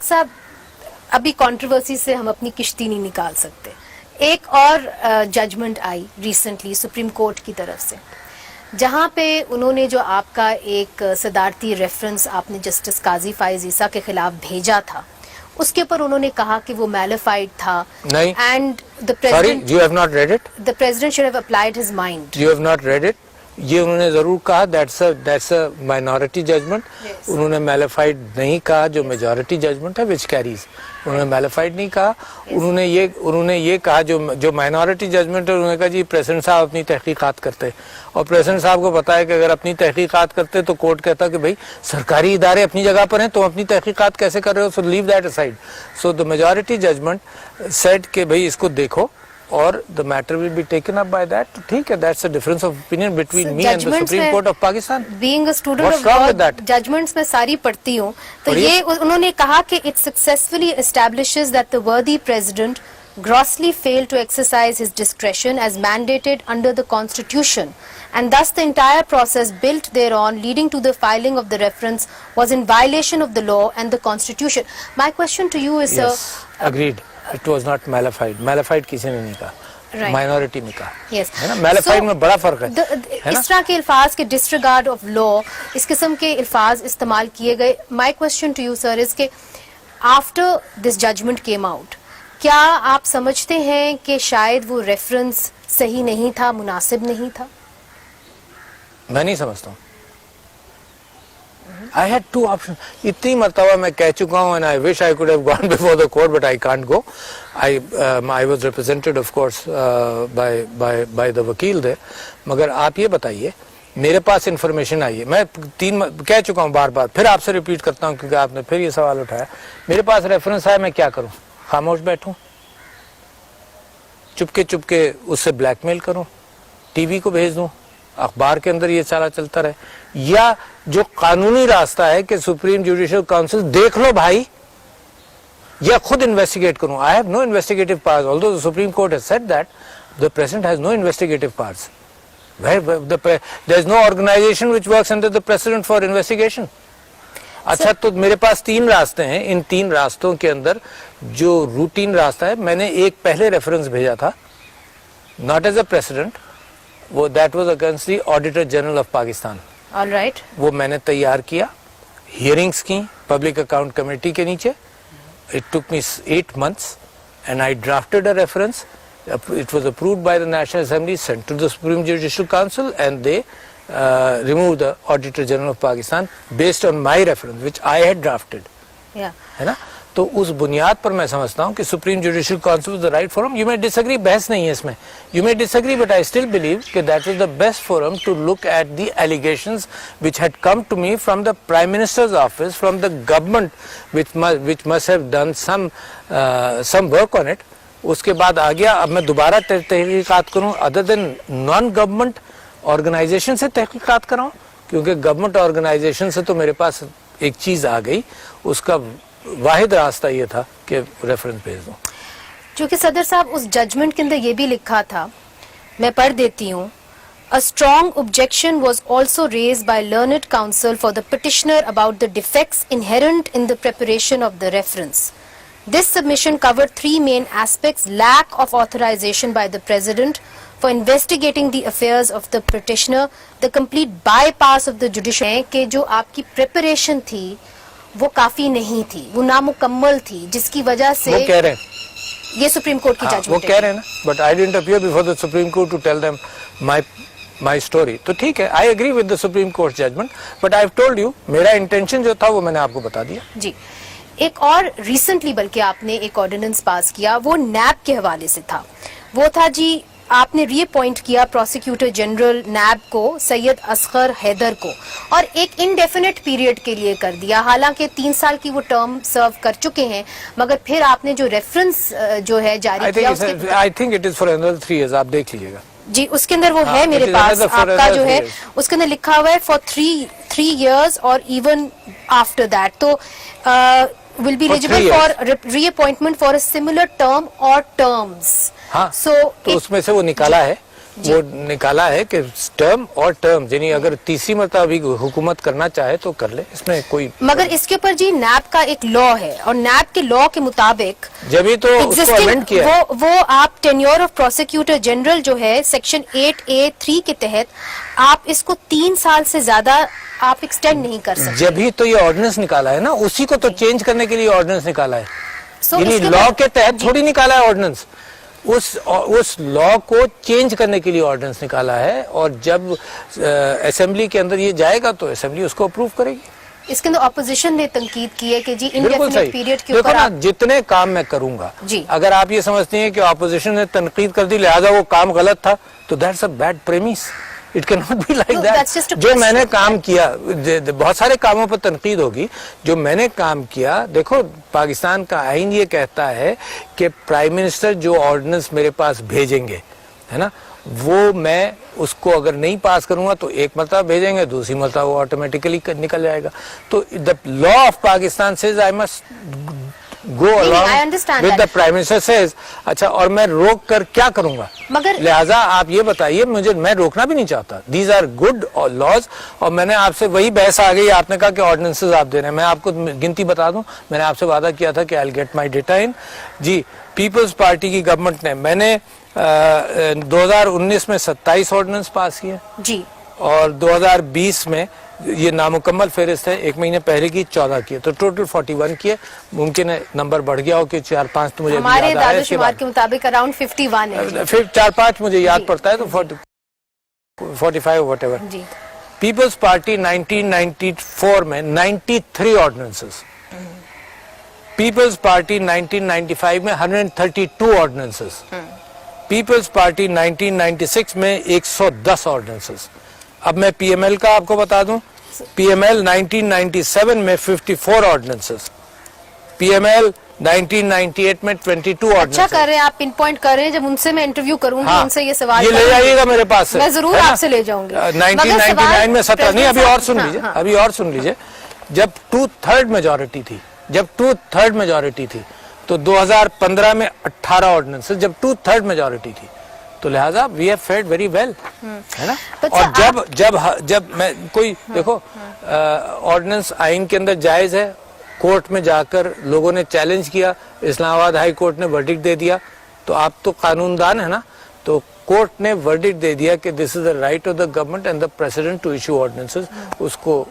پاک صاحب ابھی کنٹروورسی سے ہم اپنی کشتی نہیں نکال سکتے. ایک اور ججمنٹ آئی ریسنٹلی سپریم کورٹ کی طرف سے, جہاں پہ انہوں نے جو آپ کا ایک صدارتی ریفرنس آپ نے جسٹس قاضی فائز عیسیٰ کے خلاف بھیجا تھا, اس کے اوپر انہوں نے کہا کہ وہ میلیفائڈ تھا. نہیں, and the sorry, you have not read it? the president should have applied his mind. You have not read it? یہ انہوں نے ضرور کہا that's a minority judgment. انہوں نے میلیفائڈ نہیں کہا جو میجورٹی ججمنٹ ہے which carries. انہوں نے میلیفائڈ نہیں کہا. انہوں نے یہ کہا جو مائنورٹی ججمنٹ ہے, انہوں نے کہا جی پریزیڈنٹ صاحب اپنی تحقیقات کرتے, اور پریزیڈنٹ صاحب کو پتا ہے کہ اگر اپنی تحقیقات کرتے تو کورٹ کہتا کہ بھائی سرکاری ادارے اپنی جگہ پر ہیں, تم اپنی تحقیقات کیسے کر رہے ہو, so leave that aside. So the majority judgment said کہ بھائی اس کو دیکھو اور the matter will be taken up by that. ٹھیک ہے, that's a difference of opinion between me and the Supreme Court of Pakistan. Being a student What's of wrong law, with that? judgments میں ساری پڑھتی ہوں, تو یہ انہوں نے کہا کہ it successfully establishes that the worthy president grossly failed to exercise his discretion as mandated under the constitution, and thus the entire process built thereon leading to the filing of the reference was in violation of the law and the constitution. My question to you is, yes, agreed. It was not malified. Malified کسی نے نہیں کہا, minority نے کہا. Yes. Malified میں بڑا فرق ہے. اس طرح کے الفاظ کے disregard of law, اس قسم کے الفاظ استعمال کیے گئے. My question to you sir is کہ after this judgment came out, کیا آپ سمجھتے ہیں کہ شاید وہ ریفرنس صحیح نہیں تھا, مناسب نہیں تھا؟ میں نہیں سمجھتا ہوں. I had two options. اتنی مرتبہ میں کہہ چکا ہوں and I wish I could have gone before the court but I can't go. I was represented of course by the وکیل there. مگر آپ یہ بتائیے, میرے پاس انفارمیشن آئی ہے, میں کہہ چکا ہوں بار بار, پھر آپ سے ریپیٹ کرتا ہوں کیونکہ آپ نے پھر یہ سوال اٹھایا. میرے پاس ریفرنس ہے, میں کیا کروں؟ خاموش بیٹھوں, چپکے اس سے بلیک میل کروں, ٹی وی کو بھیج دوں, اخبار کے اندر یہ چلتا رہے, یا جو قانونی راستہ ہے کہ سپریم جوڈیشل کاؤنسل دیکھ لو بھائی, یا خود انویسٹیگیٹ کروں. I have no investigative powers, although the Supreme Court has said that the President has no investigative powers. There is no organization which works under the President for investigation. اچھا, تو میرے پاس تین راستے ہیں. ان تین راستوں کے اندر جو روٹین راستہ ہے, میں نے ایک پہلے ریفرنس بھیجا تھا, not as a President, وہ that was against the Auditor General of Pakistan. All right. وہ میں نے تیار کیا, ہیئرنگس کی پبلک اکاؤنٹ کمیٹی کے نیچے. It took me 8 months and I drafted a reference. It was approved by the National Assembly, sent to the Supreme Judicial Council, and they removed the Auditor General of Pakistan based on my reference which I had drafted. Yeah. ہے نا, تو اس بنیاد پر میں سمجھتا ہوں کہ supreme judicial council is the right forum. You may disagree, بحث نہیں ہے اس میں, you may disagree, but I still believe کہ that was the best forum to look at the allegations which had come to me from the Prime Minister's office, from the government which must have done some work on it. اس کے بعد آ گیا, اب میں دوبارہ تحقیقات کروں other than non-government organization سے تحقیقات کراؤں, کیونکہ گورنمنٹ آرگنائزیشن سے تو میرے پاس ایک چیز آ گئی, اس کا واحد راستہ یہ تھا کہ ریفرنس بھیج دوں. چونکہ صدر صاحب اس ججمنٹ کے اندر یہ بھی لکھا تھا, میں پڑھ دیتی ہوں. A strong objection was also raised by learned counsel for the petitioner about the defects inherent in the preparation of the reference. This submission covered 3 main aspects: lack of authorization by the President for investigating the affairs of the petitioner, the complete bypass of the judicial, کہ جو آپ کی preparation تھی وہ کافی نہیں تھی, وہ نامکمل تھی, جس کی وجہ سے وہ کہہ رہے ہیں, یہ سپریم کورٹ کی ججمنٹ وہ کہہ رہے ہیں نا, but I didn't appear before the Supreme Court to tell them my story. تو ٹھیک ہے, I agree with the Supreme Court judgment, but I've told you میرا انٹینشن جو تھا وہ میں نے آپ کو بتا دیا. جی. ایک اور ریسنٹلی بلکہ آپ نے ایک آرڈیننس پاس کیا, وہ نیب کے حوالے سے تھا. وہ تھا جی, آپ نے ری اپوائنٹ کیا پروسیکیوٹر جنرل نیب کو سید اصغر حیدر کو, اور ایک انڈیفینٹ پیریڈ کے لیے کر دیا. حالانکہ 3 سال کی وہ ٹرم سرو کر چکے ہیں, مگر پھر آپ نے جو ریفرنس جو ہے جاری کیا, I think it is for another 3 years. آپ دیکھ لیجیے گا جی, اس کے اندر وہ ہے میرے پاس آپ کا جو ہے, اس کے اندر لکھا ہوا ہے for 3 years اور even after that. تو will be eligible for reappointment for a similar term or terms. ہاں, تو اس میں سے وہ نکالا ہے وہ نکالا ہے کہ ٹرم اور ٹرم یعنی اگر تیسری مرتبہ بھی حکومت کرنا چاہے تو کر لے, اس میں کوئی. مگر اس کے اوپر جی نیب کا ایک لا ہے اور نیب کے لا کے مطابق جبھی تو اس کو امینڈ کیا وہ آپ ٹینیور آف پروسیکیوٹر جنرل جو ہے سیکشن 8A3 کے تحت آپ اس کو 3 سال سے زیادہ آپ ایکسٹینڈ نہیں کر سکتے. جبھی تو یہ آرڈیننس نکالا ہے نا, اسی کو تو چینج کرنے کے لیے آرڈیننس نکالا ہے. یعنی اس کے لا بعد کے تحت تھوڑی نکالا ہے آرڈیننس, اس لا کو چینج کرنے کے لیے آرڈیننس نکالا ہے, اور جب اسمبلی کے اندر یہ جائے گا تو اسمبلی اس کو اپروو کرے گی. اس کے اندر اپوزیشن نے تنقید کی ہے کہ جی بالکل انڈیفینٹ صحیح. پیریڈ کے دیکھو اوپر نا, آپ جتنے کام میں کروں گا, جی. اگر آپ یہ سمجھتے ہیں کہ اپوزیشن نے تنقید کر دی لہذا وہ کام غلط تھا, تو that's a bad premise. It cannot be like No, that. that's just a جو میں نے question. کام کیا, بہت سارے کاموں پر تنقید ہوگی, جو میں نے کام کیا. دیکھو پاکستان کا آئین یہ کہتا ہے کہ پرائم منسٹر جو آرڈیننس میرے پاس بھیجیں گے ہے نا, وہ میں اس کو اگر نہیں پاس کروں گا تو ایک مرتبہ بھیجیں گے, دوسری مرتبہ وہ آٹومیٹیکلی نکل جائے گا. تو the law of Pakistan says I must go along I understand with that. the prime minister says. اچھا, اور میں روک کر کیا کروں گا؟ مگر لہٰذا آپ یہ بتائیے, میں روکنا بھی نہیں چاہتا. These are good laws. اور میں نے آپ سے وہی بحث آ گئی, آپ نے کہا کہ آرڈیننسز آپ دے رہے ہیں. میں آپ کو گنتی بتا دوں, میں نے آپ سے وعدہ کیا تھا کہ I'll get my data in. جی, پیپلز پارٹی کی گورنمنٹ نے, میں نے 2019 میں 27 آرڈیننس پاس کیے جی, اور 2020 میں یہ نامکمل فہرست ہے, ایک مہینے پہلے کی 14 کیے, تو ٹوٹل 41 کیے. ممکن ہے نمبر بڑھ گیا ہو کہ 4-5 تو مجھے ہمارے یاد آ رہا ہے داد و اس کے شمار بعد. کے مطابق اراؤنڈ 51 ہے. پھر 4-5 مجھے یاد جی. پڑتا ہے تو 45 وٹ ایور. جی, پیپلز پارٹی 1994 میں 93 آرڈیننسز, پیپلز پارٹی 1995 میں 132 آرڈیننسز, پیپلز پارٹی 1996 میں 110 آرڈیننسز. اب میں پی ایم ایل کا آپ کو بتا دوں, پی ایم ایل 1997 میں 54 آرڈیننسز, پی ایم ایل 1998 میں 22 اچھا آرڈیننسز. کر رہے ہیں آپ پن پوائنٹ کر رہے ہیں. جب ان سے میں انٹرویو کروں گی ان سے یہ سوال یہ لے جائیے گا میرے پاس سے, میں ضرور آپ سے لے جاؤں گی. 1999 میں 17 نہیں, ابھی اور سن لیجئے, ابھی اور سن لیجئے. جب 2/3 میجورٹی تھی, جب 2/3 میجورٹی تھی تو 2015 میں 18 آرڈیننسز, جب 2/3 میجورٹی تھی, تو لہذا we have fared very well, ہے نا. اور جب میں کوئی دیکھو آرڈیننس آئین کے اندر جائز ہے, کورٹ میں جا کر لوگوں نے چیلنج کیا, اسلام آباد ہائی کورٹ نے ورڈکٹ دے دیا, تو آپ تو قانون دان ہے نا, تو کورٹ نے ورڈکٹ دے دیا کہ this is the right of the government and the president to issue ordinances, اس کو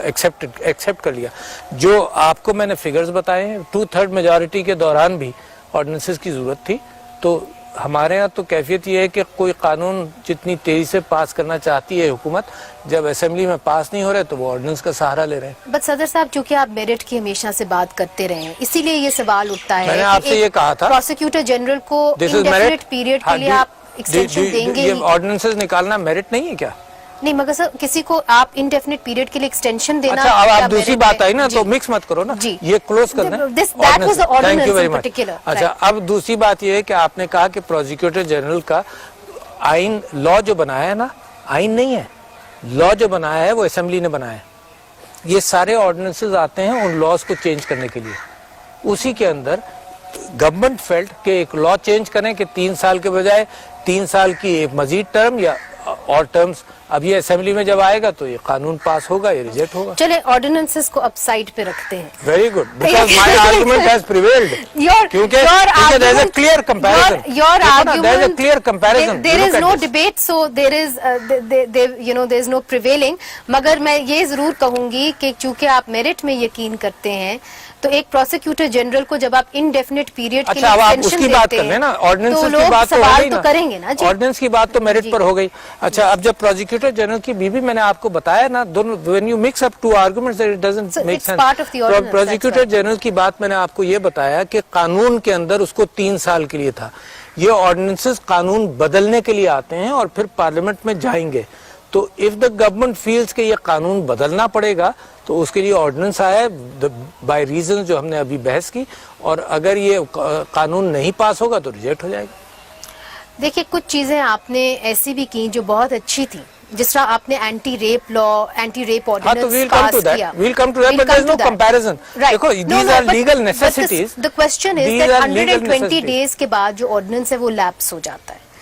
ایکسیپٹ کر لیا. جو آپ کو میں نے فگرز بتائے ہیں, 2/3 میجورٹی کے دوران بھی آرڈیننسز کی ضرورت تھی. تو ہمارے ہاں تو کیفیت یہ ہے کہ کوئی قانون جتنی تیزی سے پاس کرنا چاہتی ہے حکومت, جب اسمبلی میں پاس نہیں ہو رہے تو وہ آرڈیننس کا سہارا لے رہے ہیں. بس صدر صاحب, چونکہ آپ میرٹ کی ہمیشہ سے بات کرتے رہے ہیں, اسی لیے یہ سوال اٹھتا ہے. میں نے آپ سے یہ کہا تھا, پروسیکیوٹر جنرل کو انڈیفینٹ پیریڈ کے لیے آپ ایکسٹینشن دیں گے. یہ آرڈیننسز نکالنا میرٹ نہیں ہے کیا؟ نہیں, مگر سر کسی کو آپ انڈیفینٹ پیریڈ کے لیے ایکسٹینشن دینا. اچھا, اب آپ دوسری بات آئی نا, تو مکس مت کرو نا, یہ کلوز کرنا. Thank you very much. اچھا, اب دوسری بات یہ ہے کہ آپ نے کہا کہ پروسیکیوٹر جنرل کا آئین, لا جو بنایا ہے نا, آئین نہیں ہے, لا جو بنایا ہے وہ اسمبلی نے بنایا ہے. یہ سارے آرڈیننسز آتے ہیں ان لاز کو چینج کرنے کے لیے. اسی کے اندر گورنمنٹ فیلڈ کہ ایک لا چینج کریں کہ 3 سال کے بجائے 3 سال کی ایک مزید ٹرم یا اور ٹرمز. اب یہ اسمبلی میں جب آئے گا تو یہ قانون پاس ہوگا, یہ ریجیکٹ ہوگا. چلے آرڈیننسز کو اب سائڈ پہ رکھتے ہیں. Very good, because my argument has prevailed. کیونکہ there is a clear comparison. Your argument, there is a clear comparison. There is no debate, so there is no prevailing. مگر میں یہ ضرور کہوں گی کہ چونکہ آپ میرٹ میں یقین کرتے ہیں, تو ایک پروسیکیوٹر جنرل کو جب آپ انڈیفینٹ پیریڈ کے لیے ایکسٹینشن دیتے ہیں تو لوگ سوال تو کریں گے نا. آرڈیننس کی بات تو میرٹ پر ہو گئی. اچھا, اب جب پروسیکیوٹر جنرل کی بھی میں نے آپ کو بتایا نا, when you mix up two arguments it doesn't make sense. Prosecutor general کی بات میں نے آپ کو یہ بتایا کہ قانون کے اندر اس کو 3 سال کے لیے تھا. یہ آرڈیننسز قانون بدلنے کے لیے آتے ہیں اور پھر پارلیمنٹ میں جائیں گے. تو if the government feels کہ یہ قانون بدلنا پڑے گا تو اس کے لیے آرڈیننس آیا بائی ریزن جو ہم نے ابھی بحث کی, اور اگر یہ قانون نہیں پاس ہوگا تو ریجیکٹ ہو جائے گا. دیکھیں, کچھ چیزیں آپ نے ایسی بھی کی جو بہت اچھی تھی, جس طرح آپ نے اینٹی ریپ لا, اینٹی ریپ آرڈیننس پاس کیا. We'll come to that, but there is no comparison. دیکھو, these are legal necessities. The question is that 120 days کے بعد جو آرڈیننس ہے وہ لیپس ہو جاتا ہے.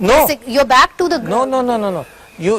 No. you're back to the No. You